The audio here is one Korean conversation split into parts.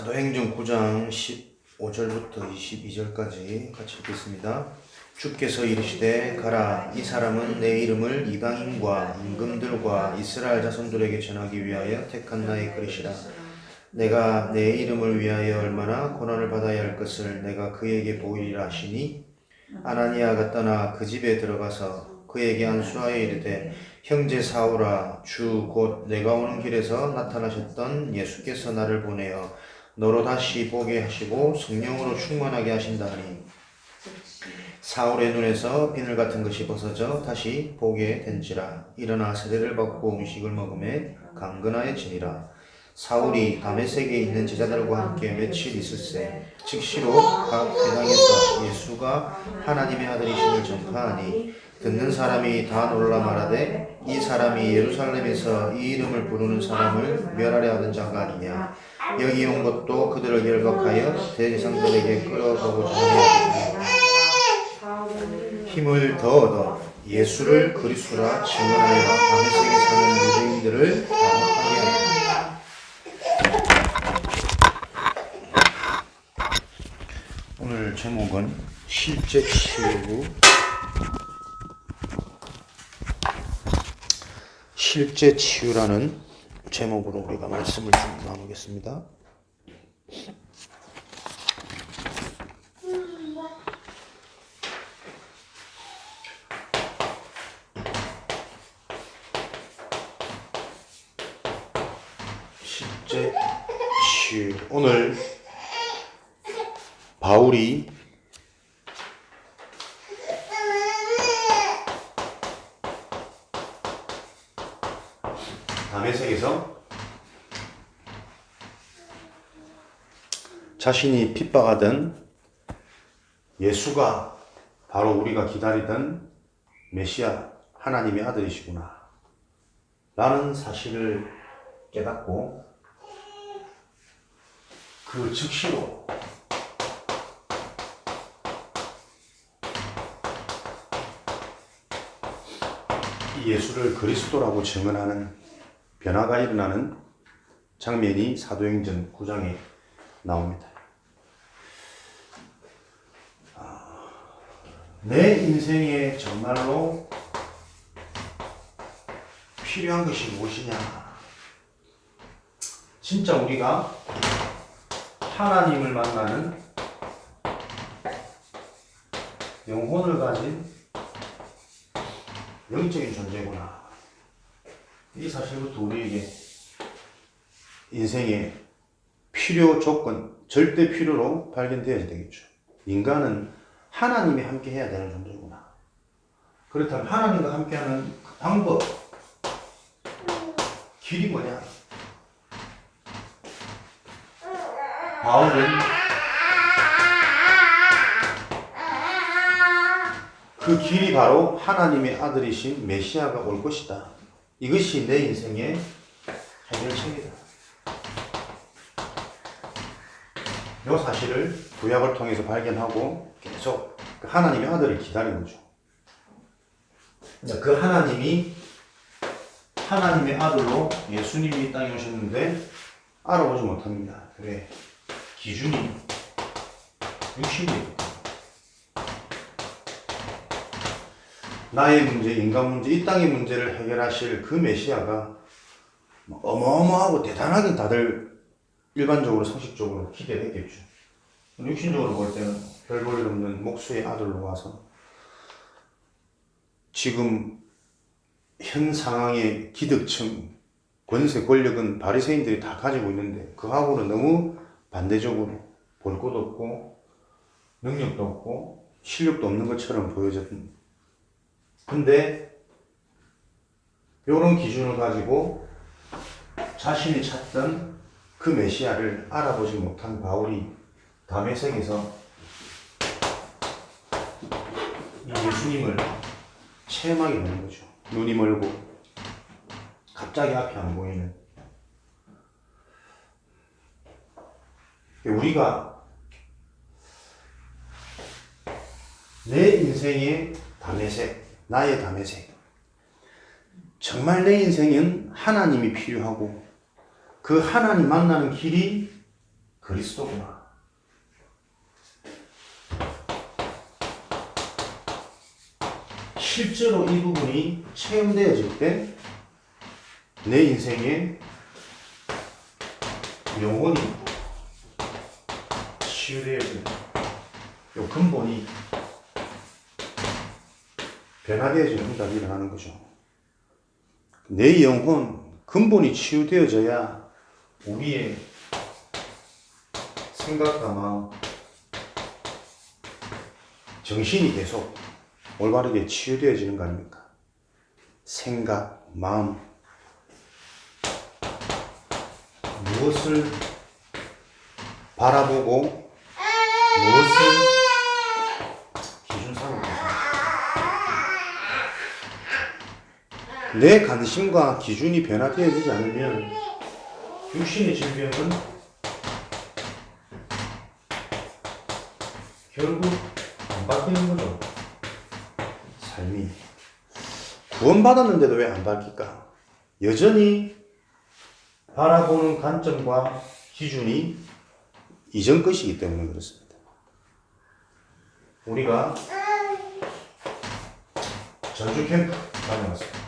사도행전 9장 15절부터 22절까지 같이 읽겠습니다. 주께서 이르시되 가라, 이 사람은 내 이름을 이방인과 임금들과 이스라엘 자손들에게 전하기 위하여 택한 나의 그릇이라. 내가 내 이름을 위하여 얼마나 고난을 받아야 할 것을 내가 그에게 보이리라 하시니, 아나니아가 떠나 그 집에 들어가서 그에게 안수하여 이르되, 형제 사울아, 주 곧 내가 오는 길에서 나타나셨던 예수께서 나를 보내어 너로 다시 보게 하시고 성령으로 충만하게 하신다 하니, 사울의 눈에서 비늘 같은 것이 벗어져 다시 보게 된지라. 일어나 세례를 받고 음식을 먹음에 강건하여지니라. 사울이 다메섹에 있는 제자들과 함께 며칠 있을새 즉시로 각 대당에서 예수가 하나님의 아들이심을 전파하니, 듣는 사람이 다 놀라 말하되, 이 사람이 예루살렘에서 이 이름을 부르는 사람을 멸하려 하던 자가 아니냐. 여기 온 것도 그들을 열박하여 대제사장들에게 끌어가고자 하느니라. 힘을 더 얻어 예수를 그리스도라 증언하여 다메섹에 사는 유대인들을 당하게 하니라. 오늘 제목은 실제 치유, 실제 치유라는 제목으로 우리가 말씀을 좀 나누겠습니다. 실제 치유. 오늘 바울이 다메섹에서 자신이 핍박하던 예수가 바로 우리가 기다리던 메시아, 하나님의 아들이시구나 라는 사실을 깨닫고, 그 즉시로 이 예수를 그리스도라고 증언하는 변화가 일어나는 장면이 사도행전 9장에 나옵니다. 내 인생에 정말로 필요한 것이 무엇이냐? 진짜 우리가 하나님을 만나는 영혼을 가진 영적인 존재구나. 이 사실부터 우리에게 인생의 필요 조건, 절대 필요로 발견되어야 되겠죠. 인간은 하나님이 함께 해야 되는 존재구나. 그렇다면 하나님과 함께하는 그 방법, 길이 뭐냐? 바울은 그 길이 바로 하나님의 아들이신 메시아가 올 것이다. 이것이 내 인생의 해결책이다. 이 사실을 구약을 통해서 발견하고 계속 그 하나님의 아들을 기다린 거죠. 그 하나님이 하나님의 아들로 예수님이 이 땅에 오셨는데 알아보지 못합니다. 왜? 기준이 육신이에요. 나의 문제, 인간 문제, 이 땅의 문제를 해결하실 그 메시아가 어마어마하고 대단하게 다들 일반적으로 상식적으로 기대를 했겠죠. 육신적으로 볼 때는 별 볼 일 없는 목수의 아들로 와서 지금 현 상황의 기득층, 권세, 권력은 바리새인들이 다 가지고 있는데 그하고는 너무 반대적으로 볼 것도 없고 능력도 없고 실력도 없는 것처럼 보여졌던. 근데 이런 기준을 가지고 자신이 찾던 그 메시아를 알아보지 못한 바울이 다메섹에서 이 예수님을 체험하게 되는 거죠. 눈이 멀고 갑자기 앞이 안 보이는. 우리가 내 인생의 다메섹, 나의 다메섹, 정말 내 인생은 하나님이 필요하고 그 하나님 만나는 길이 그리스도구나. 실제로 이 부분이 체험되어질 때 내 인생의 영혼이 치유되어지는 이 근본이 변화되어지는 응답이 일어나는 거죠. 내 영혼 근본이 치유되어져야 우리의 생각과 마음, 정신이 계속 올바르게 치유되어지는 거 아닙니까? 생각, 마음, 무엇을 바라보고 무엇을 기준 삼을 것인가? 내 관심과 기준이 변화되어지지 않으면 육신의 질병은 결국 안 바뀌는 거죠. 삶이 구원받았는데도 왜 안 바뀔까? 여전히 바라보는 관점과 기준이 이전 것이기 때문에 그렇습니다. 우리가 전주 캠프 다녀왔습니다.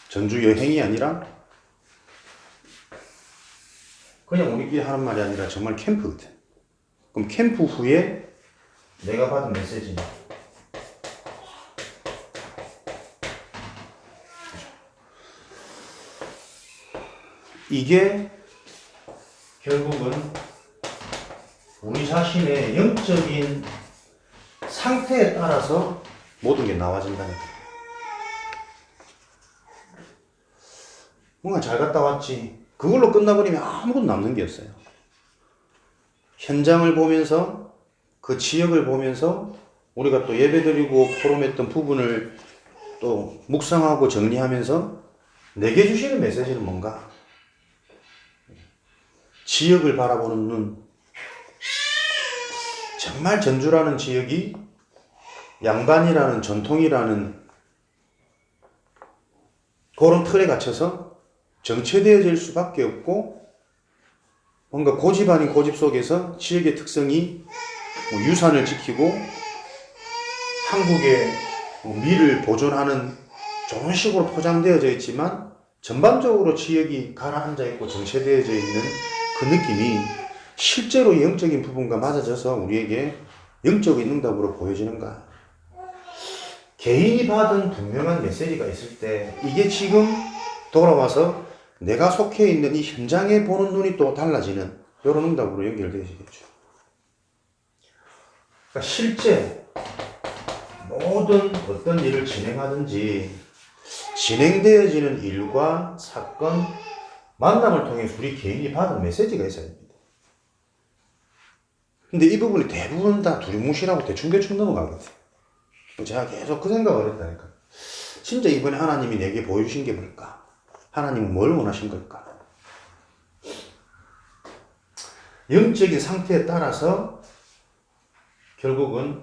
전주 여행이 아니라 그냥 우리끼리 하는 말이 아니라 정말 캠프거든. 그럼 캠프 후에 내가 받은 메시지는 이게 결국은 우리 자신의 영적인 상태에 따라서 모든 게 나와진다는 거예요. 뭔가 잘 갔다 왔지. 그걸로 끝나버리면 아무것도 남는 게 없어요. 현장을 보면서 그 지역을 보면서 우리가 또 예배드리고 포럼했던 부분을 또 묵상하고 정리하면서 내게 주시는 메시지는 뭔가? 지역을 바라보는 눈. 정말 전주라는 지역이 양반이라는 전통이라는 그런 틀에 갇혀서 정체되어질 수밖에 없고 뭔가 고집 아닌 고집 속에서 지역의 특성이 유산을 지키고 한국의 미를 보존하는 좋은 식으로 포장되어져 있지만 전반적으로 지역이 가라앉아 있고 정체되어져 있는 그 느낌이 실제로 영적인 부분과 맞아져서 우리에게 영적인 응답으로 보여지는가? 개인이 받은 분명한 메시지가 있을 때 이게 지금 돌아와서 내가 속해 있는 이 현장에 보는 눈이 또 달라지는 이런 응답으로 연결되어지겠죠. 그러니까 실제 모든 어떤 일을 진행하든지 진행되어지는 일과 사건, 만남을 통해서 우리 개인이 받은 메시지가 있어야 됩니다. 근데 이 부분이 대부분 다 두리뭉실하고 대충대충 넘어가거든요. 제가 계속 그 생각을 했다니까. 진짜 이번에 하나님이 내게 보여주신 게 뭘까? 하나님은 뭘 원하신 걸까? 영적인 상태에 따라서 결국은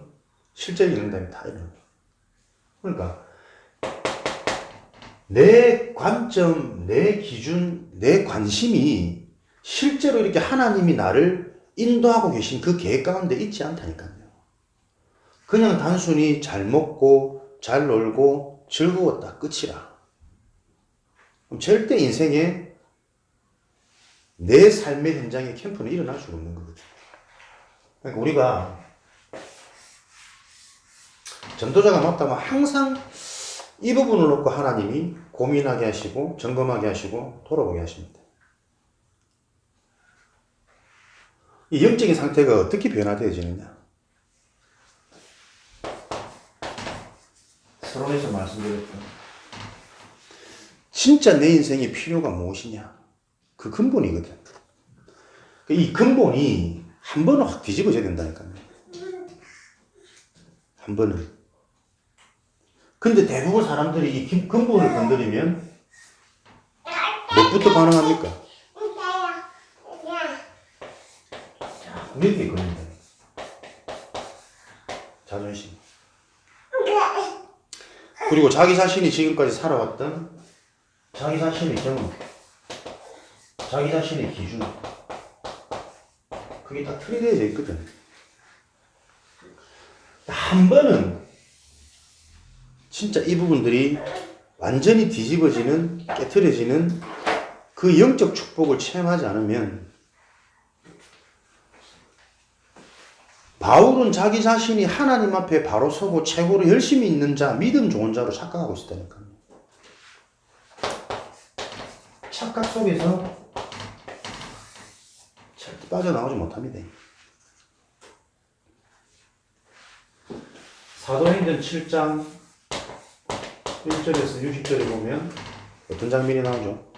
실제적인 응답이 다 일어납니다. 그러니까 내 관점, 내 기준, 내 관심이 실제로 이렇게 하나님이 나를 인도하고 계신 그 계획 가운데 있지 않다니까요. 그냥 단순히 잘 먹고 잘 놀고 즐거웠다 끝이라. 그럼 절대 인생에 내 삶의 현장에 캠프는 일어날 수가 없는 거거든요. 그러니까 우리가 전도자가 맞다면 항상 이 부분을 놓고 하나님이 고민하게 하시고 점검하게 하시고 돌아보게 하십니다. 이 영적인 상태가 어떻게 변화되어지느냐? 서론에서 말씀드렸던 진짜 내 인생의 필요가 무엇이냐? 그 근본이거든. 이 근본이 한 번은 확 뒤집어져야 된다니까요. 한 번은. 근데 대부분 사람들이 이 근본을 건드리면 무엇부터 반응합니까? 이렇게 있거든요. 자존심. 그리고 자기 자신이 지금까지 살아왔던 자기 자신의 경험. 자기 자신의 기준. 그게 다 틀이 되어져 있거든. 한 번은 진짜 이 부분들이 완전히 뒤집어지는, 깨트려지는 그 영적 축복을 체험하지 않으면, 바울은 자기 자신이 하나님 앞에 바로 서고 최고로 열심히 있는 자, 믿음 좋은 자로 착각하고 있었다니까요. 착각 속에서 절대 빠져나오지 못합니다. 사도행전 7장 1절에서 60절에 보면 어떤 장면이 나오죠?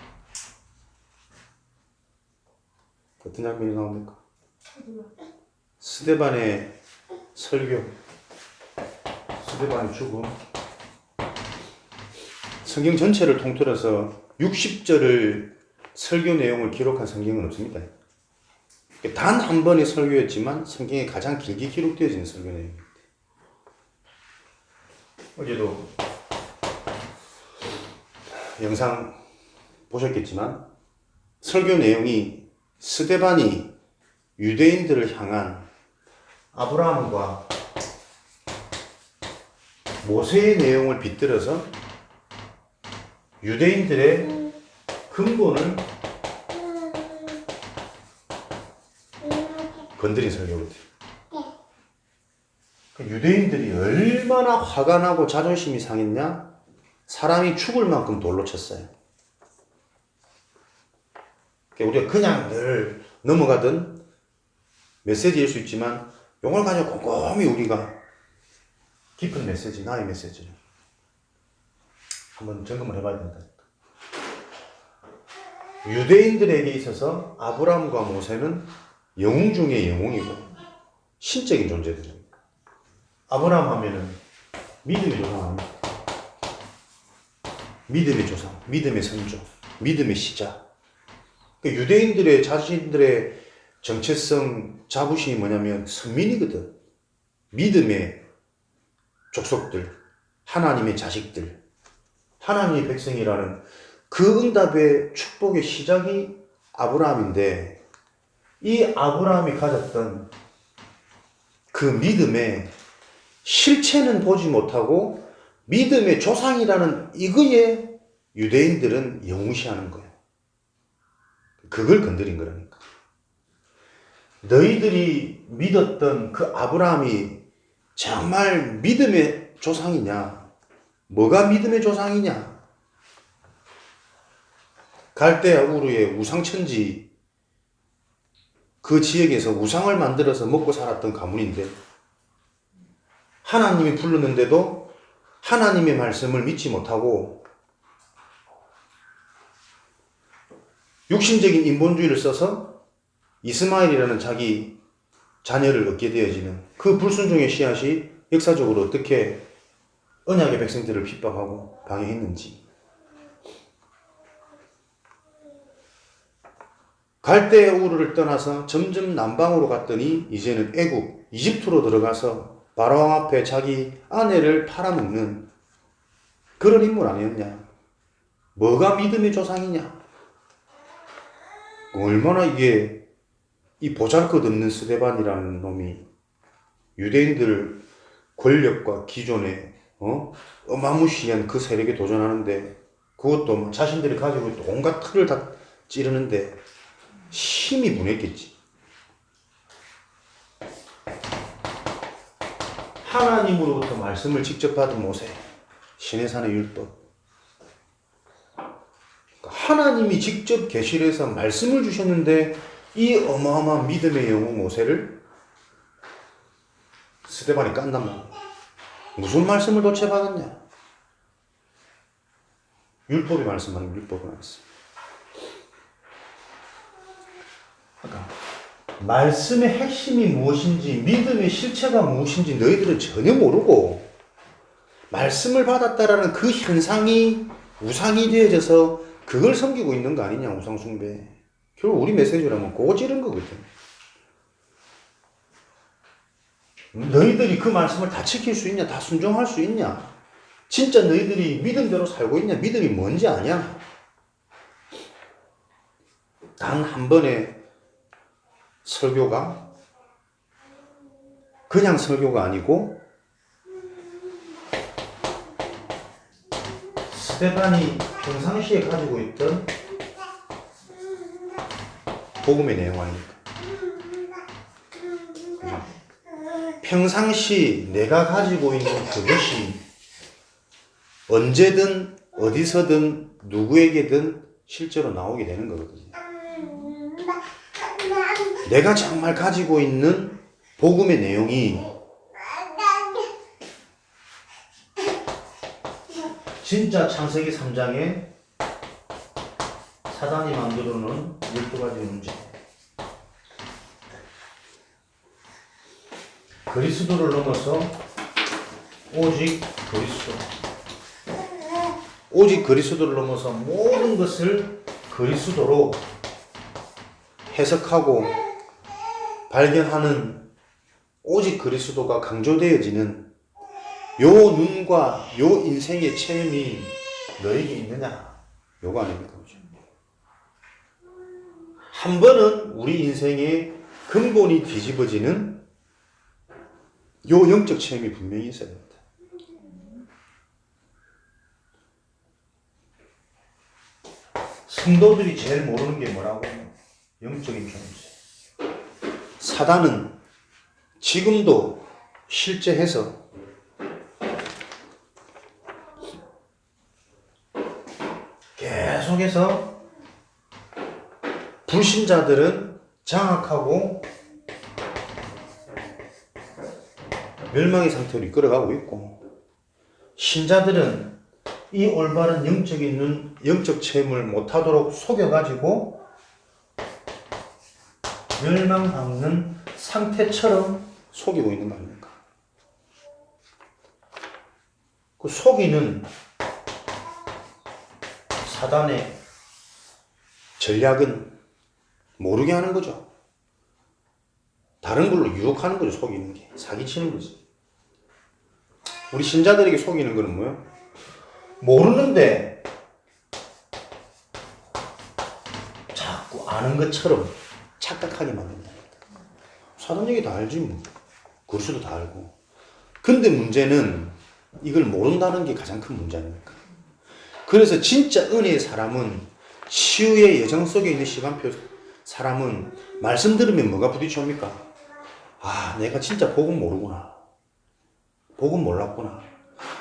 어떤 장면이 나옵니까? 스데반의 설교, 스데반의 죽음. 성경 전체를 통틀어서 60절을 설교 내용을 기록한 성경은 없습니다. 단 한 번의 설교였지만 성경에 가장 길게 기록되어지는 설교 내용입니다. 어제도 영상 보셨겠지만 설교 내용이 스데반이 유대인들을 향한 아브라함과 모세의 내용을 빗들어서 유대인들의 근본을 건드린 설교거든요. 유대인들이 얼마나 화가 나고 자존심이 상했냐? 사람이 죽을 만큼 돌로 쳤어요. 우리가 그냥 늘 넘어가던 메시지일 수 있지만 이걸 가지고 꼼꼼히 우리가 깊은 메시지, 나의 메시지를 한번 점검을 해봐야 된다. 유대인들에게 있어서 아브라함과 모세는 영웅 중의 영웅이고 신적인 존재들입니다. 아브라함 하면은 믿음의 조상 아닙니까? 믿음의 조상, 믿음의 선조, 믿음의 시작. 유대인들의 자신들의 정체성 자부심이 뭐냐면 선민이거든. 믿음의 족속들, 하나님의 자식들, 하나님의 백성이라는 그 응답의 축복의 시작이 아브라함인데, 이 아브라함이 가졌던 그 믿음의 실체는 보지 못하고 믿음의 조상이라는 이거에 유대인들은 영웅시하는 거예요. 그걸 건드린 거라니까. 너희들이 믿었던 그 아브라함이 정말 믿음의 조상이냐? 뭐가 믿음의 조상이냐? 갈대아 우르의 우상천지 그 지역에서 우상을 만들어서 먹고 살았던 가문인데 하나님이 불렀는데도 하나님의 말씀을 믿지 못하고 육신적인 인본주의를 써서 이스마엘이라는 자기 자녀를 얻게 되어지는 그 불순종의 씨앗이 역사적으로 어떻게 언약의 백성들을 핍박하고 방해했는지. 갈대아 우르를 떠나서 점점 남방으로 갔더니 이제는 애굽, 이집트로 들어가서 바로왕 앞에 자기 아내를 팔아먹는 그런 인물 아니었냐? 뭐가 믿음의 조상이냐? 얼마나 이게 이 보잘것없는 스데반이라는 놈이 유대인들 권력과 기존의 어마무시한 그 세력에 도전하는데, 그것도 자신들이 가지고 있던 온갖 틀을 다 찌르는데 힘이 분했겠지. 하나님으로부터 말씀을 직접 받은 모세, 시내산의 율법. 하나님이 직접 계시를 해서 말씀을 주셨는데 이 어마어마한 믿음의 영웅 모세를 스데반이 깐단 말이야. 무슨 말씀을 도체 받았냐? 율법이 말씀하는 율법의 말씀. 그러니까 말씀의 핵심이 무엇인지, 믿음의 실체가 무엇인지 너희들은 전혀 모르고 말씀을 받았다라는 그 현상이 우상이 되어져서 그걸 섬기고 있는 거 아니냐, 우상숭배. 결국 우리 메시지라면 그거 찌른 거거든. 너희들이 그 말씀을 다 지킬 수 있냐? 다 순종할 수 있냐? 진짜 너희들이 믿음대로 살고 있냐? 믿음이 뭔지 아냐? 단 한 번의 설교가 그냥 설교가 아니고 스데반이 평상시에 가지고 있던 복음의 내용 아닙니까? 평상시 내가 가지고 있는 그것이 언제든 어디서든 누구에게든 실제로 나오게 되는 거거든요. 내가 정말 가지고 있는 복음의 내용이 진짜 창세기 3장에 사단이 만들어 놓은 12가지 문제. 그리스도를 넘어서 오직 그리스도. 오직 그리스도를 넘어서 모든 것을 그리스도로 해석하고 발견하는 오직 그리스도가 강조되어지는 요 눈과 요 인생의 체험이 너에게 있느냐? 요거 아닙니까? 그죠? 한 번은 우리 인생의 근본이 뒤집어지는 요 영적 체험이 분명히 있어야 됩니다. 성도들이 제일 모르는 게 뭐라고? 영적인 존재. 사단은 지금도 실제 해서 계속해서 불신자들은 장악하고 멸망의 상태로 이끌어가고 있고 신자들은 이 올바른 영적인 눈, 영적 체험을 못하도록 속여가지고 멸망받는 상태처럼 속이고 있는 거 아닙니까? 그 속이는 사단의 전략은 모르게 하는 거죠. 다른 걸로 유혹하는 거죠. 속이는 게. 사기치는 거지. 우리 신자들에게 속이는 거는 뭐예요? 모르는데 자꾸 아는 것처럼 착각하게 만든다. 사단 얘기 다 알지 뭐. 그리스도 다 알고. 근데 문제는 이걸 모른다는 게 가장 큰 문제 아닙니까? 그래서 진짜 은혜의 사람은 치유의 여정 속에 있는 시간표 사람은 말씀 들으면 뭐가 부딪혀옵니까? 아, 내가 진짜 복음 모르구나. 복음 몰랐구나.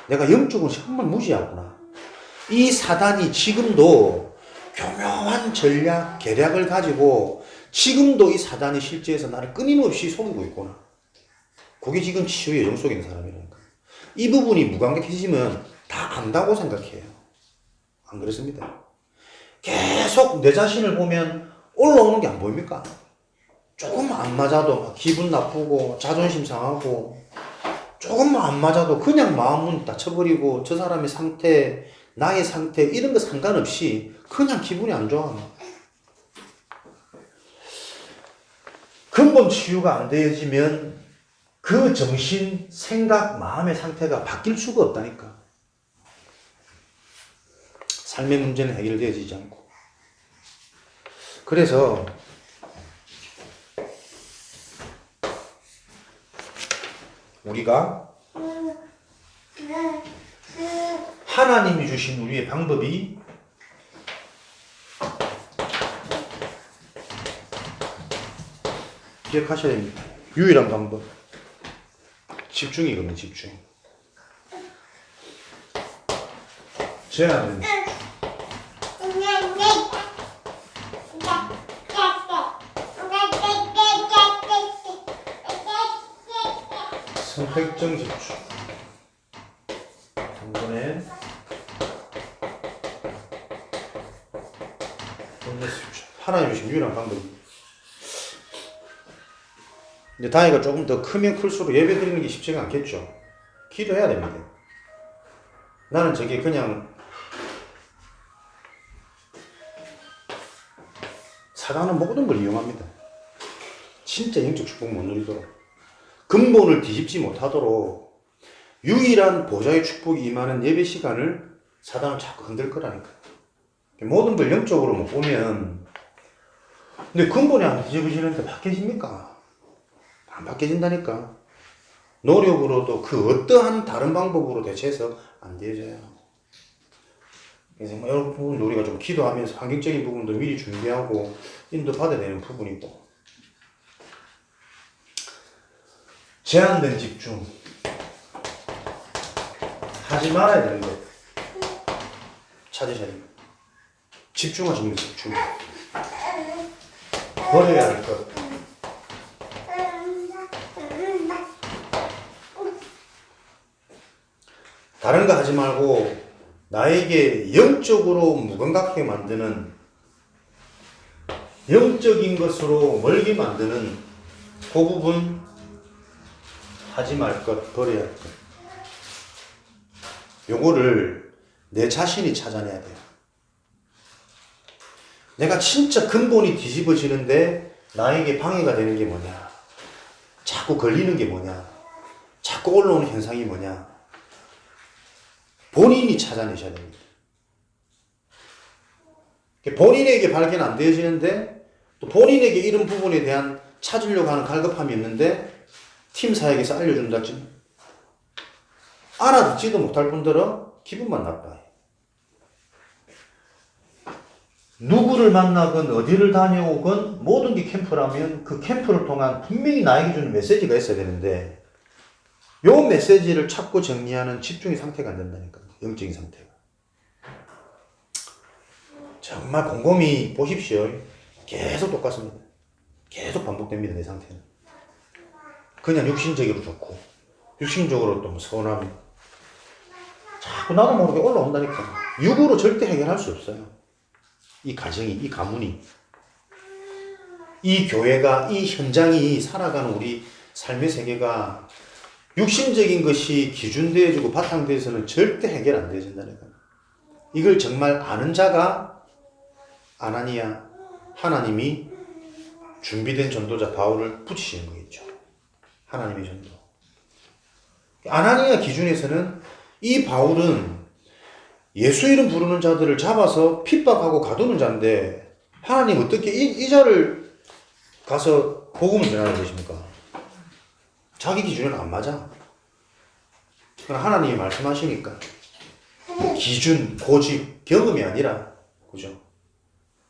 내가 영적으로 정말 무지하구나. 이 사단이 지금도 교묘한 전략, 계략을 가지고 지금도 이 사단이 실제에서 나를 끊임없이 속이고 있구나. 그게 지금 치유의 여정 속에 있는 사람이라니까. 이 부분이 무감각해지면 다 안다고 생각해요. 안 그렇습니다. 계속 내 자신을 보면 올라오는 게 안 보입니까? 조금만 안 맞아도 막 기분 나쁘고 자존심 상하고 조금만 안 맞아도 그냥 마음은 다쳐버리고 저 사람의 상태, 나의 상태 이런 거 상관없이 그냥 기분이 안 좋아. 근본 치유가 안 되어지면 그 정신, 생각, 마음의 상태가 바뀔 수가 없다니까. 삶의 문제는 해결되어지지 않고. 그래서 우리가 하나님이 주신 우리의 방법이 기억하셔야 됩니다. 유일한 방법. 집중이거든요, 집중. 제한은 선택적 집중. 당근에 하나님 주신 유일한 방법입니다. 이제 다이가 조금 더 크면 클수록 예배 드리는 게 쉽지가 않겠죠. 기도해야 됩니다. 나는 저게 그냥 사단은 모든 걸 이용합니다. 진짜 영적 축복 못 누리도록. 근본을 뒤집지 못하도록 유일한 보좌의 축복이 임하는 예배 시간을 사단은 자꾸 흔들 거라니까. 모든 걸 영적으로 못 보면 근데 근본이 안 뒤집어지는데 바뀌어집니까? 안 바뀌어진다니까. 노력으로도 그 어떠한 다른 방법으로 대체해서 안 되어져요. 그래서 뭐 이런 부분도 우리가 좀 기도하면서 환경적인 부분도 미리 준비하고 인도받아야 되는 부분이고. 제한된 집중. 하지 말아야 되는 것 찾으셔야 됩니다. 집중하시면 집중. 버려야 할 것. 다른 거 하지 말고 나에게 영적으로 무감각하게 만드는, 영적인 것으로 멀게 만드는 그 부분 하지 말 것, 버려야 할 것. 요거를 내 자신이 찾아내야 돼요. 내가 진짜 근본이 뒤집어지는데 나에게 방해가 되는 게 뭐냐? 자꾸 걸리는 게 뭐냐? 자꾸 올라오는 현상이 뭐냐? 본인이 찾아내셔야 됩니다. 본인에게 발견 안 되어지는데 또 본인에게 이런 부분에 대한 찾으려고 하는 갈급함이 있는데 팀사에게서 알려준다지 알아듣지도 못할 뿐더러 기분만 나빠요. 누구를 만나건 어디를 다녀오건 모든 게 캠프라면 그 캠프를 통한 분명히 나에게 주는 메시지가 있어야 되는데 요 메시지를 찾고 정리하는 집중의 상태가 안 된다니까요. 영적인 상태가. 정말 곰곰이 보십시오. 계속 똑같습니다. 계속 반복됩니다. 내 상태는. 그냥 육신적으로 좋고 육신적으로 또 서운함이 자꾸 나도 모르게 올라온다니까. 육으로 절대 해결할 수 없어요. 이 가정이, 이 가문이, 이 교회가, 이 현장이 살아가는 우리 삶의 세계가 육신적인 것이 기준되어지고 바탕되어서는 절대 해결 안 되어진다니까. 이걸 정말 아는 자가 아나니아, 하나님이 준비된 전도자 바울을 붙이시는 거겠죠. 하나님의 전도. 아나니아 기준에서는 이 바울은 예수 이름 부르는 자들을 잡아서 핍박하고 가두는 자인데 하나님 어떻게 이 자를 가서 복음을 전하는 것입니까? 자기 기준에는 안 맞아. 하나님이 말씀하시니까 기준, 고집, 경험이 아니라 그죠?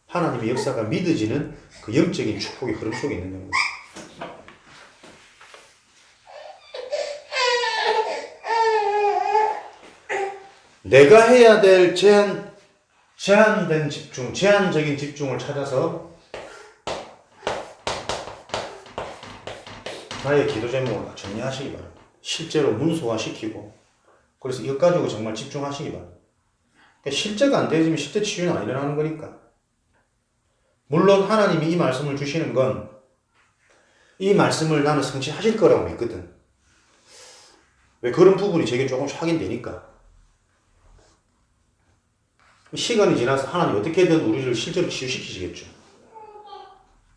하나님의 역사가 믿어지는 그 영적인 축복의 흐름 속에 있는 겁니다. 내가 해야 될 제한된 집중, 제한적인 집중을 찾아서 나의 기도 제목을 정리하시기 바랍니다. 실제로 문서화시키고 그래서 이것 가지고 정말 집중하시기 바랍니다. 그러니까 실제가 안 되어지면 실제 치유는 안 일어나는 거니까. 물론 하나님이 이 말씀을 주시는 건 이 말씀을 나는 성취하실 거라고 믿거든. 왜 그런 부분이 제게 조금씩 확인되니까. 시간이 지나서 하나님 어떻게든 우리를 실제로 치유시키시겠죠.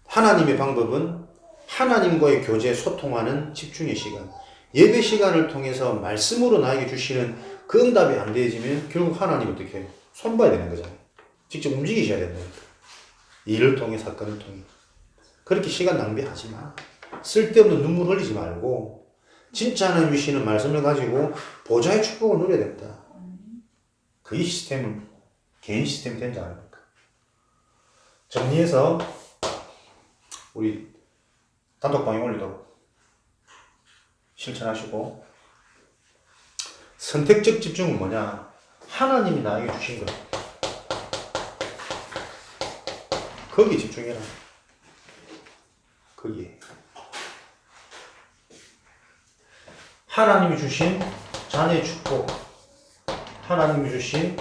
하나님의 방법은 하나님과의 교제, 소통하는 집중의 시간, 예배 시간을 통해서 말씀으로 나에게 주시는 그 응답이 안 되어지면 결국 하나님 어떻게 해요? 손봐야 되는 거잖아요. 직접 움직이셔야 된다니까. 일을 통해, 사건을 통해. 그렇게 시간 낭비하지 마. 쓸데없는 눈물 흘리지 말고 진짜 하나님 주시는 말씀을 가지고 보좌의 축복을 누려야 된다. 그 시스템은 개인 시스템이 된지 않습니까? 정리해서 우리 단톡방에 올리도록 실천하시고, 선택적 집중은 뭐냐? 하나님이 나에게 주신 것, 거기에 집중해라. 거기에 하나님이 주신 자녀의 축복, 하나님이 주신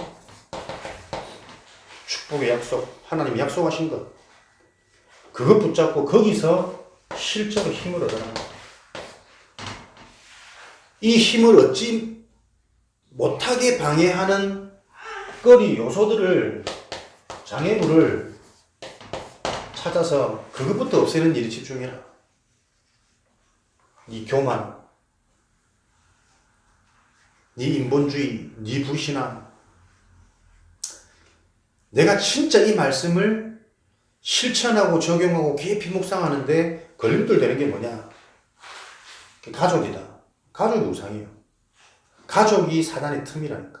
축복의 약속, 하나님이 약속하신 것, 그것 붙잡고 거기서 실제로 힘을 얻어라. 이 힘을 얻지 못하게 방해하는 거리, 요소들을, 장애물을 찾아서 그것부터 없애는 일에 집중해라. 네 교만, 네 인본주의, 네 불신앙. 내가 진짜 이 말씀을 실천하고 적용하고 깊이 묵상하는데 걸림돌 되는 게 뭐냐? 가족이다. 가족이 우상이에요. 가족이 사단의 틈이라니까.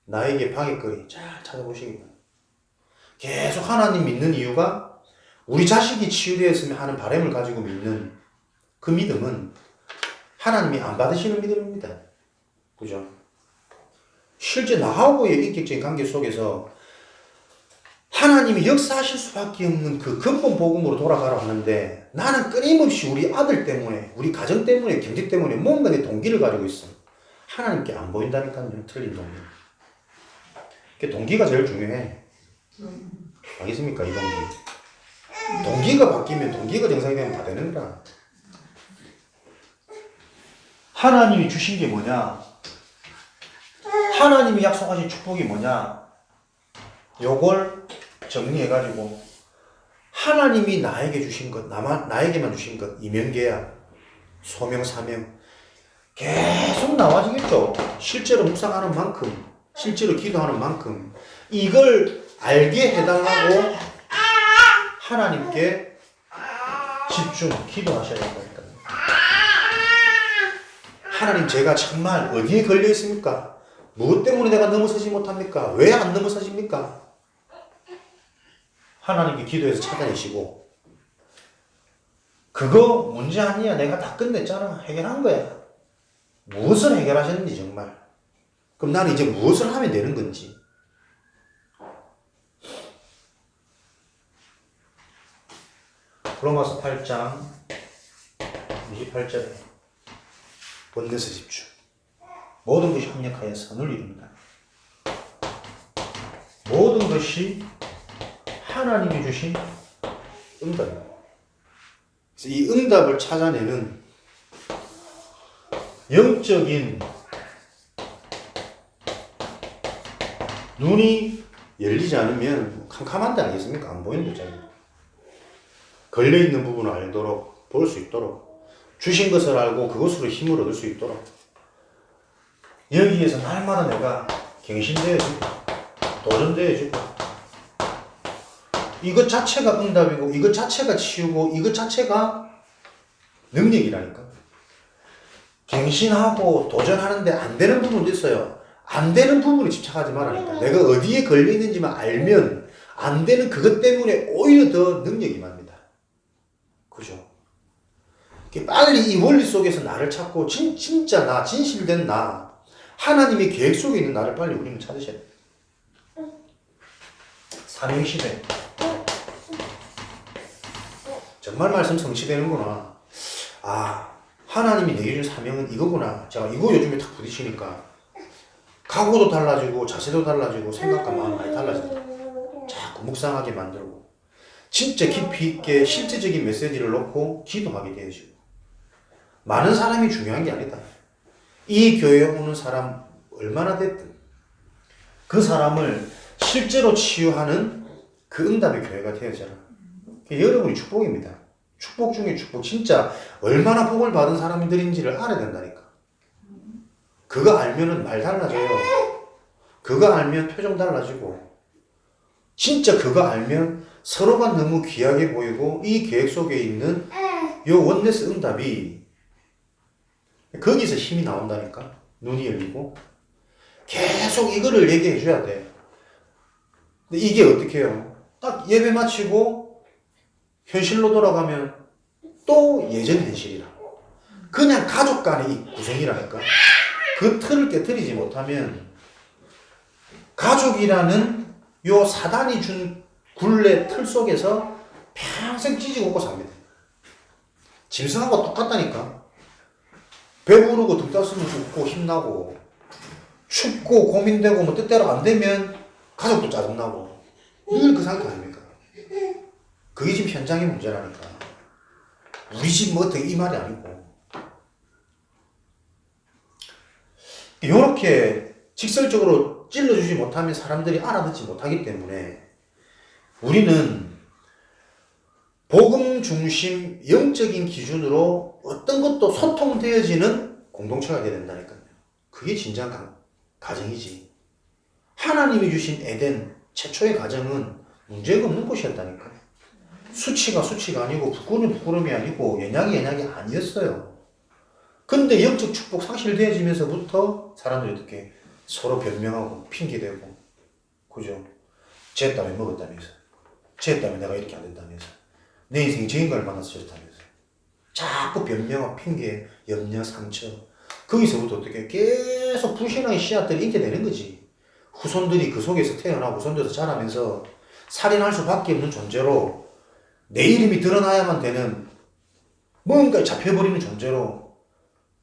나에게 방해거리 잘 찾아보시기 바랍니다. 계속 하나님 믿는 이유가 우리 자식이 치유되었으면 하는 바람을 가지고 믿는 그 믿음은 하나님이 안 받으시는 믿음입니다. 그죠? 실제 나하고의 인격적인 관계 속에서 하나님이 역사하실 수밖에 없는 그 근본 복음으로 돌아가라 하는데 나는 끊임없이 우리 아들 때문에, 우리 가정 때문에, 경제 때문에 뭔가 내 동기를 가지고 있어. 하나님께 안 보인다니까요. 틀린 동기. 그 동기가 제일 중요해. 알겠습니까? 이 동기. 동기가 바뀌면, 동기가 정상이 되면 다 되는 거라. 하나님이 주신 게 뭐냐? 하나님이 약속하신 축복이 뭐냐? 요걸 정리해가지고 하나님이 나에게 주신 것, 나에게만 주신 것, 이면계약, 소명, 사명 계속 나와지겠죠. 실제로 묵상하는 만큼, 실제로 기도하는 만큼 이걸 알게 해달라고 하나님께 집중, 기도하셔야 된다니까요. 하나님, 제가 정말 어디에 걸려 있습니까? 무엇 때문에 내가 넘어서지 못합니까? 왜 안 넘어서집니까? 하나님께 기도해서 찾아내시고, 그거 문제 아니야. 내가 다 끝냈잖아. 해결한 거야. 무엇을 해결하셨는지 정말. 그럼 나는 이제 무엇을 하면 되는 건지. 로마서 8장 28절에 원내서 집중. 모든 것이 합력하여 선을 이룬다. 모든 것이 하나님이 주신 응답입니다. 그래서 이 응답을 찾아내는 영적인 눈이 열리지 않으면 캄캄한데 아니겠습니까? 안 보이는 거잖아요. 걸려있는 부분을 알도록, 볼 수 있도록, 주신 것을 알고 그것으로 힘을 얻을 수 있도록, 여기에서 날마다 내가 갱신되어지고 도전되어지고, 이것 자체가 응답이고 이것 자체가 치유고 이것 자체가 능력이라니까. 갱신하고 도전하는데 안 되는 부분도 있어요. 안 되는 부분에 집착하지 말라니까. 내가 어디에 걸려있는지만 알면 안 되는 그것 때문에 오히려 더 능력이 납니다. 그죠? 빨리 이 원리 속에서 나를 찾고 진짜 나, 진실된 나, 하나님의 계획 속에 있는 나를 빨리 우리는 찾으셔야 돼요. 사명시대. 정말 말씀 성취되는구나. 아, 하나님이 내게 준 사명은 이거구나. 제가 이거 요즘에 딱 부딪히니까 각오도 달라지고 자세도 달라지고 생각과 마음 많이 달라지고 자꾸 묵상하게 만들고 진짜 깊이 있게 실제적인 메시지를 놓고 기도하게 되어지고. 많은 사람이 중요한 게 아니다. 이 교회에 오는 사람 얼마나 됐든 그 사람을 실제로 치유하는 그 응답의 교회가 되어져라. 여러분이 축복입니다. 축복 중에 축복. 진짜 얼마나 복을 받은 사람들인지를 알아야 된다니까. 그거 알면은 말 달라져요. 그거 알면 표정 달라지고. 진짜 그거 알면 서로가 너무 귀하게 보이고 이 계획 속에 있는 요 원네스 응답이 거기서 힘이 나온다니까. 눈이 열리고. 계속 이거를 얘기해 줘야 돼. 근데 이게 어떻게 해요? 딱 예배 마치고 현실로 돌아가면 또 예전 현실이라. 그냥 가족 간의 이 구성이라니까. 그 틀을 깨트리지 못하면 가족이라는 요 사단이 준 굴레 틀 속에서 평생 찌지고 먹고 삽니다. 짐승하고 똑같다니까. 배부르고 등 땄으면 웃고 힘나고 춥고 고민되고 뭐 뜻대로 안 되면 가족도 짜증나고 늘 그 상태 아닙니까? 그게 지금 현장의 문제라니까. 우리 집 뭐 어떻게 이 말이 아니고. 이렇게 직설적으로 찔러주지 못하면 사람들이 알아듣지 못하기 때문에 우리는 복음 중심 영적인 기준으로 어떤 것도 소통되어지는 공동체가 되어야 된다니까요. 그게 진정한 가정이지. 하나님이 주신 에덴 최초의 가정은 문제가 없는 곳이었다니까. 수치가 아니고 부끄름이 아니고 연약이 아니었어요. 근데 영적 축복 상실되어지면서부터 사람들이 어떻게 서로 변명하고 핑계대고, 그죠? 쟤 때문에 먹었다면서, 쟤 때문에 내가 이렇게 안 된다면서, 내 인생이 저 인간을 만나서 저렇다면서, 자꾸 변명하고 핑계, 염려, 상처. 거기서부터 어떻게 계속 불신앙의 씨앗들이 잉태되는 거지. 후손들이 그 속에서 태어나고 후손들에서 자라면서 살인할 수밖에 없는 존재로, 내 이름이 드러나야만 되는 뭔가에 잡혀버리는 존재로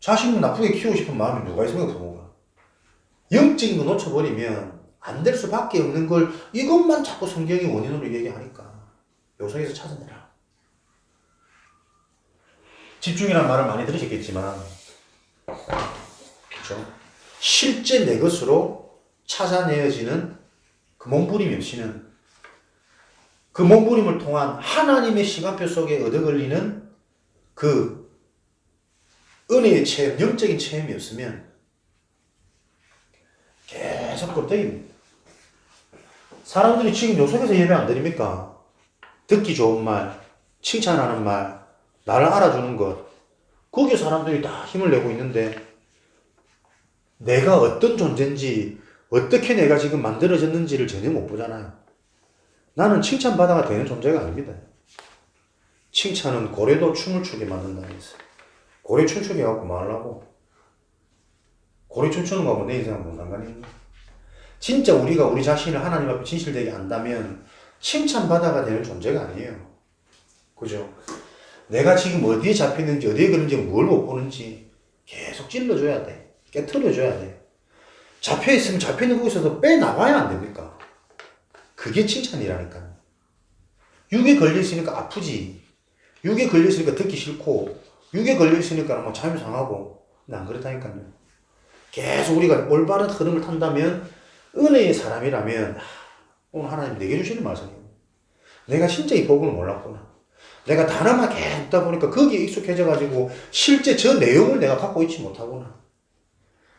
자식을 나쁘게 키우고 싶은 마음이 누가 있습니까, 부모가? 영적인 거 놓쳐버리면 안 될 수밖에 없는 걸 이것만 자꾸 성경이 원인으로 얘기하니까 요성에서 찾아내라. 집중이라는 말을 많이 들으셨겠지만, 그렇죠? 실제 내 것으로 찾아내어지는 그 몸부림이 없이는, 그 몸부림을 통한 하나님의 시간표 속에 얻어걸리는 그 은혜의 체험, 영적인 체험이 없으면 계속 껍데기입니다. 사람들이 지금 요 속에서 예배 안 드립니까? 듣기 좋은 말, 칭찬하는 말, 나를 알아주는 것, 거기에 사람들이 다 힘을 내고 있는데 내가 어떤 존재인지, 어떻게 내가 지금 만들어졌는지를 전혀 못 보잖아요. 나는 칭찬받아가 되는 존재가 아닙니다. 칭찬은 고래도 춤을 추게 만든다면서. 고래 춤추게 해갖고 뭐 하려고? 고래 춤추는 거하고 내 인생은 뭔 상관이 있나? 진짜 우리가 우리 자신을 하나님 앞에 진실되게 안다면 칭찬받아가 되는 존재가 아니에요. 그죠? 내가 지금 어디에 잡혔는지, 어디에 그런지, 뭘 못 보는지 계속 찔러줘야 돼. 깨트려줘야 돼. 잡혀있으면 잡혀있는 곳에서 빼나가야 안 됩니까? 그게 칭찬이라니까. 육에 걸려있으니까 아프지. 육에 걸려있으니까 듣기 싫고, 육에 걸려있으니까 뭐 잠이 상하고. 근데 안 그렇다니까요. 계속 우리가 올바른 흐름을 탄다면, 은혜의 사람이라면, 오늘 하나님 내게 주시는 말씀이에요. 내가 진짜 이 복음을 몰랐구나. 내가 단어만 계속 듣다 보니까 거기에 익숙해져가지고, 실제 저 내용을 내가 갖고 있지 못하구나.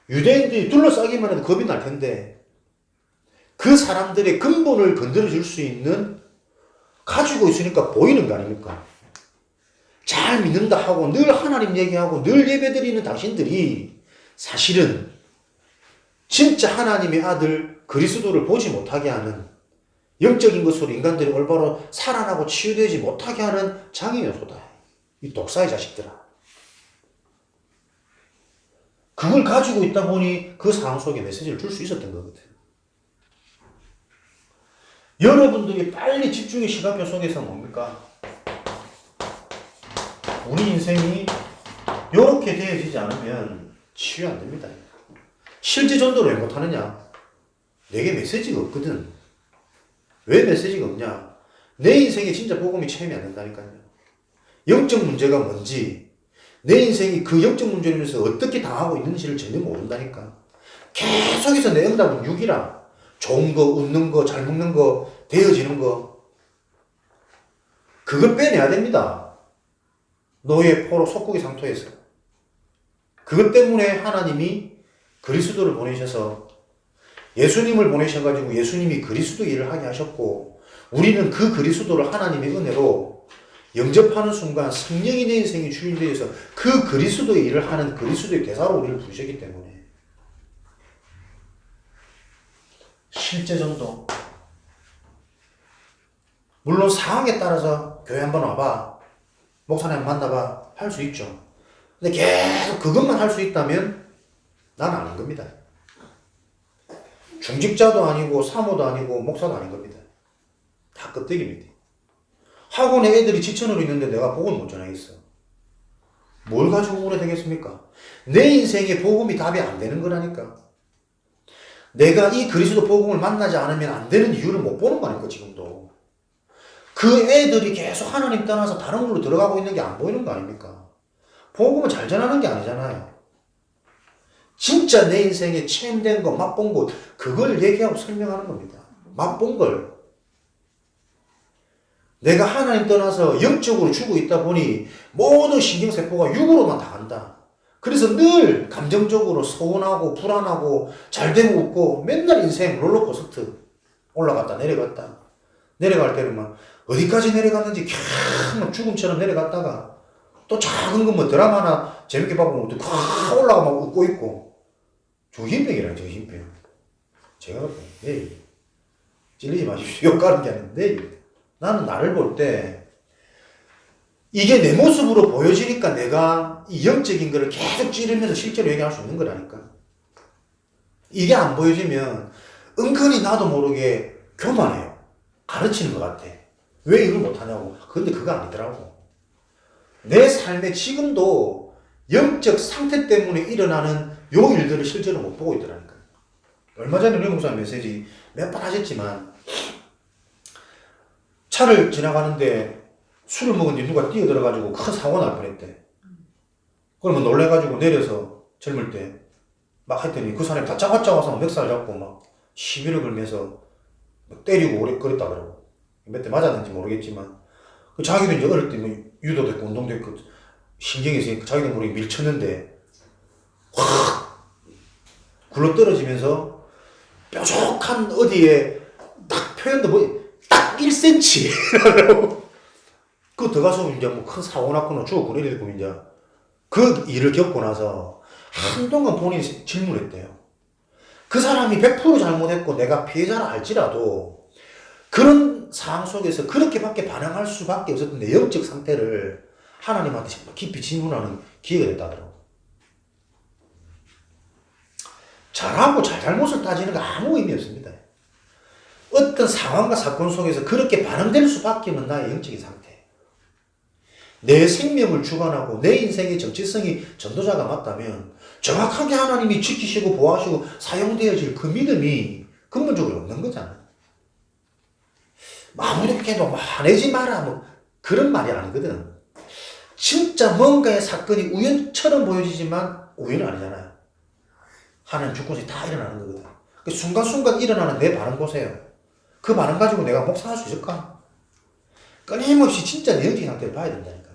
유대인들이 둘러싸기만 해도 겁이 날 텐데, 그 사람들의 근본을 건드려줄 수 있는, 가지고 있으니까 보이는 거 아닙니까? 잘 믿는다 하고, 늘 하나님 얘기하고, 늘 예배드리는 당신들이 사실은 진짜 하나님의 아들 그리스도를 보지 못하게 하는, 영적인 것으로 인간들이 올바로 살아나고 치유되지 못하게 하는 장애 요소다. 이 독사의 자식들아. 그걸 가지고 있다 보니 그 상황 속에 메시지를 줄 수 있었던 거거든. 여러분들이 빨리 집중의 시간표 속에서 뭡니까? 우리 인생이 이렇게 되어지지 않으면 치유 안 됩니다. 실제 전도를 왜 못하느냐? 내게 메시지가 없거든. 왜 메시지가 없냐? 내 인생에 진짜 복음이 체험이 안 된다니까요. 영적 문제가 뭔지, 내 인생이 그 영적 문제로 인해서 어떻게 당하고 있는지를 전혀 모른다니까. 계속해서 내 응답은 6이라. 좋은 거, 웃는 거, 잘 먹는 거, 되어지는 거. 그걸 빼내야 됩니다. 노예, 포로, 속국의 상토에서. 그것 때문에 하나님이 그리스도를 보내셔서 예수님을 보내셔가지고 예수님이 그리스도 일을 하게 하셨고, 우리는 그 그리스도를 하나님의 은혜로 영접하는 순간 성령이 내 인생의 주인이 되어서 그 그리스도의 일을 하는 그리스도의 대사로 우리를 부르셨기 때문에 실제 전도, 물론 상황에 따라서 교회 한번 와봐, 목사님 만나봐 할 수 있죠. 근데 계속 그것만 할 수 있다면 난 아닌 겁니다. 중직자도 아니고 사모도 아니고 목사도 아닌 겁니다. 다 껍데기입니다. 학원에 애들이 지천으로 있는데 내가 복음을 못 전하겠어. 뭘 가지고 오래 되겠습니까? 내 인생에 복음이 답이 안 되는 거라니까. 내가 이 그리스도 복음을 만나지 않으면 안 되는 이유를 못 보는 거 아닙니까, 지금도. 그 애들이 계속 하나님 떠나서 다른 걸로 들어가고 있는 게 안 보이는 거 아닙니까? 복음은 잘 전하는 게 아니잖아요. 진짜 내 인생에 체험된 거, 맛본 것, 그걸 얘기하고 설명하는 겁니다. 맛본 걸. 내가 하나님 떠나서 영적으로 죽어 있다 보니 모든 신경세포가 육으로만 다 간다. 그래서 늘 감정적으로 서운하고 불안하고 잘되고 웃고 맨날 인생 롤러코스터 올라갔다 내려갔다. 내려갈 때는 막 어디까지 내려갔는지 캬 죽음처럼 내려갔다가 또 작은 거 뭐 드라마나 재밌게 봐보면 또콱 올라가 막 웃고 있고 조현병이라 조현병. 제가 내일 찔리지 마십시오. 욕하는 게 아닌데 나는 나를 볼 때 이게 내 모습으로 보여지니까 내가 이 영적인 거를 계속 찌르면서 실제로 얘기할 수 있는 거라니까. 이게 안 보여지면 은근히 나도 모르게 교만해요. 가르치는 것 같아. 왜 이걸 못하냐고. 근데 그거 아니더라고. 내 삶에 지금도 영적 상태 때문에 일어나는 요 일들을 실제로 못 보고 있더라니까. 얼마 전에 우리 목사님 메시지 몇 번 하셨지만 차를 지나가는데 술을 먹은 누가 뛰어들어가지고 큰 사고 날 뻔했대. 그러면 놀래가지고 내려서 젊을 때 막 했더니 그 사람이 다짜고짜 와서 멱살 잡고 막 시비를 걸면서 막 때리고 오래 그랬다 그러고. 몇 대 맞았는지 모르겠지만 자기도 이제 어릴 때 뭐 유도도 했고 운동도 했고 신경이 있으니까 자기도 모르게 밀쳤는데 확 굴러 떨어지면서 뾰족한 어디에 딱 표현도 뭐 딱 1cm 그거 들어가서 이제 뭐 큰 사고 났거나 죽었고 이래 되고 이제 그 일을 겪고 나서 한동안 본인이 질문했대요. 그 사람이 100% 잘못했고 내가 피해자라 할지라도 그런 상황 속에서 그렇게밖에 반응할 수밖에 없었던 내 영적 상태를 하나님한테 깊이 질문하는 기회가 됐다더라고. 잘하고 잘못을 따지는 거 아무 의미 없습니다. 어떤 상황과 사건 속에서 그렇게 반응될 수밖에 없는 나의 영적인 상태. 내 생명을 주관하고 내 인생의 정체성이 전도자가 맞다면 정확하게 하나님이 지키시고 보호하시고 사용되어질 그 믿음이 근본적으로 없는 거잖아. 아무렇게도 화내지 마라 뭐 그런 말이 아니거든. 진짜 뭔가의 사건이 우연처럼 보여지지만 우연은 아니잖아요. 하나님 주권이 다 일어나는 거거든. 그 순간순간 일어나는 내 반응 보세요. 그 반응 가지고 내가 묵상할 수 있을까? 끊임없이 진짜 내 영적인 상태를 봐야 된다니까.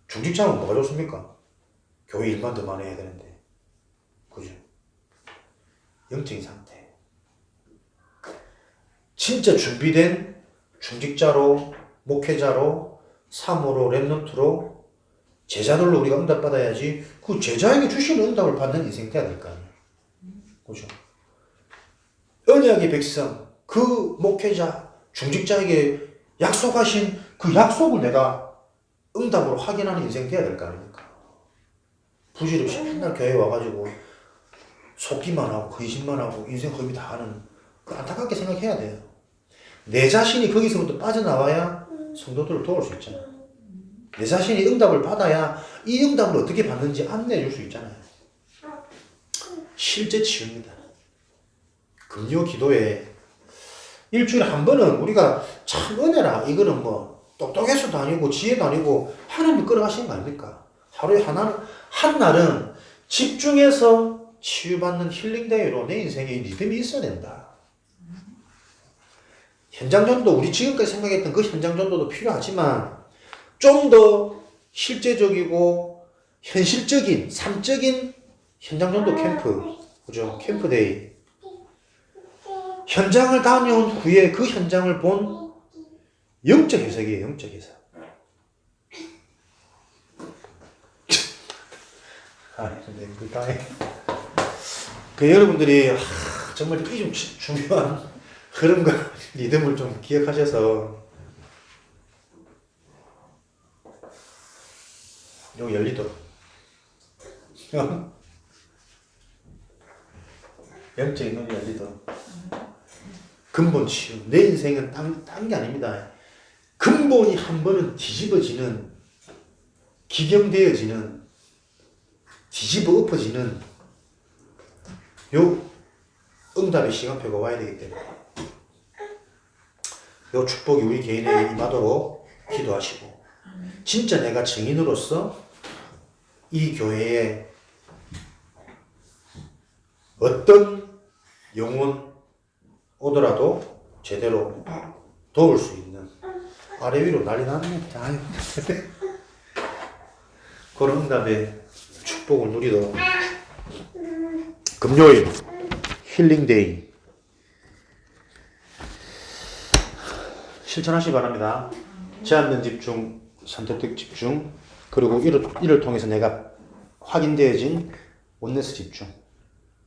중직자는 뭐가 좋습니까? 교회 일만 더 많이 해야 되는데. 그죠? 영적인 상태. 진짜 준비된 중직자로, 목회자로, 사모로, 랩런트로, 제자들로 우리가 응답받아야지 그 제자에게 주시는 응답을 받는 인생 돼야 될 거 아니에요. 그죠? 언약의 백성, 그 목회자, 중직자에게 약속하신 그 약속을 내가 응답으로 확인하는 인생 돼야 될 거 아닙니까? 부질없이 맨날 교회 와가지고 속기만 하고 거짓만 하고 인생 허비 다 하는 그 안타깝게 생각해야 돼요. 내 자신이 거기서부터 빠져나와야 성도들을 도울 수 있잖아요. 내 자신이 응답을 받아야 이 응답을 어떻게 받는지 안내해 줄 수 있잖아요. 실제 치유입니다. 금요 기도에 일주일에 한 번은 우리가 참 은혜라 이거는 뭐 똑똑해서도 아니고 지혜도 아니고 하나님이 끌어가시는 거 아닙니까? 하루에 한 날은 집중해서 치유받는 힐링데이로 내 인생에 리듬이 있어야 된다. 현장전도 우리 지금까지 생각했던 그 현장전도도 필요하지만 좀 더 실제적이고 현실적인 삶적인 현장전도 캠프, 그죠? 캠프데이. 현장을 다녀온 후에 그 현장을 본 영적 해석이에요. 영적 해석. 근데 그 다음에 여러분들이 정말 이 좀 중요한 흐름과 리듬을 좀 기억하셔서 여기 열리도록 영적인 눈이 열리도록 근본 치유. 내 인생은 딴 게 아닙니다. 근본이 한 번은 뒤집어지는, 기경되어지는, 뒤집어 엎어지는 요 응답의 시간표가 와야 되기 때문에 요 축복이 우리 개인에게 임하도록 기도하시고, 진짜 내가 증인으로서 이 교회에 어떤 영혼 오더라도 제대로 도울 수 있는, 아래 위로 난리 났네. 아유. 그런 응답의 축복을 누리도록 금요일 힐링데이 실천하시기 바랍니다. 제한된 집중, 선택적 집중, 그리고 이를 통해서 내가 확인되어진 원네스 집중.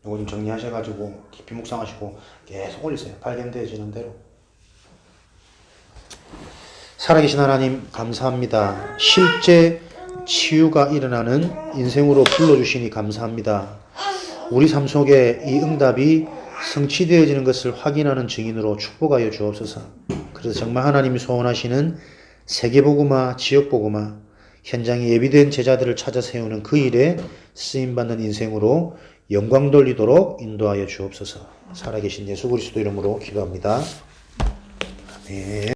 이거 좀 정리하셔가지고 깊이 묵상하시고 계속 올리세요. 발견되어지는 대로. 살아계신 하나님 감사합니다. 실제 치유가 일어나는 인생으로 불러주시니 감사합니다. 우리 삶 속에 이 응답이 성취되어지는 것을 확인하는 증인으로 축복하여 주옵소서. 그래서 정말 하나님이 소원하시는 세계복음화, 지역복음화, 현장에 예비된 제자들을 찾아 세우는 그 일에 쓰임받는 인생으로 영광 돌리도록 인도하여 주옵소서. 살아계신 예수 그리스도 이름으로 기도합니다. 아멘.